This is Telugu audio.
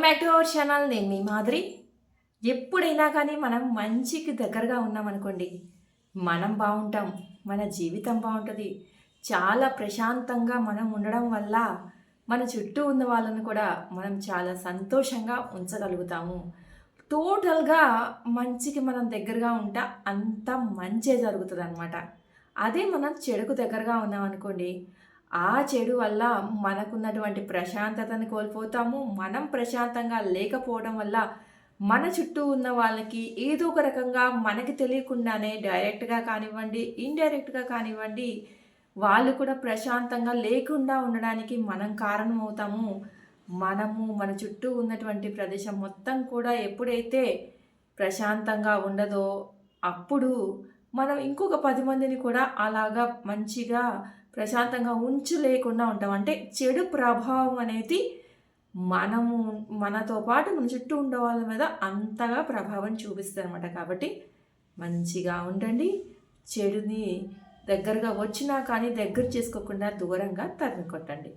Welcome back to our channel. నేను మీ మాదిరి. ఎప్పుడైనా కానీ మనం మంచికి దగ్గరగా ఉన్నామనుకోండి, మనం బాగుంటాం, మన జీవితం బాగుంటుంది. చాలా ప్రశాంతంగా మనం ఉండడం వల్ల మన చుట్టూ ఉన్న వాళ్ళని కూడా మనం చాలా సంతోషంగా ఉంచగలుగుతాము. టోటల్గా మంచికి మనం దగ్గరగా ఉంటే అంత మంచే జరుగుతుంది అనమాట. అదే మనం చెడుకు దగ్గరగా ఉన్నామనుకోండి, ఆ చెడు వల్ల మనకున్నటువంటి ప్రశాంతతని కోల్పోతాము. మనం ప్రశాంతంగా లేకపోవడం వల్ల మన చుట్టూ ఉన్న వాళ్ళకి ఏదో ఒక రకంగా మనకి తెలియకుండానే డైరెక్ట్‌గా కానివ్వండి, ఇండైరెక్ట్‌గా కానివ్వండి, వాళ్ళు కూడా ప్రశాంతంగా లేకుండా ఉండడానికి మనం కారణమవుతాము. మనము మన చుట్టూ ఉన్నటువంటి ప్రదేశం మొత్తం కూడా ఎప్పుడైతే ప్రశాంతంగా ఉండదో, అప్పుడు మనం ఇంకొక 10 మందిని కూడా అలాగా మంచిగా ప్రశాంతంగా ఉంచలేకుండా ఉంటాం. అంటే చెడు ప్రభావం అనేది మనము మనతో పాటు మన చుట్టూ ఉండే వాళ్ళ మీద అంతగా ప్రభావం చూపిస్తదనమాట. కాబట్టి మంచిగా ఉండండి. చెడుని దగ్గరగా వచ్చినా కానీ దగ్గర చేసుకోకుండా దూరంగా తరిమి కొట్టండి.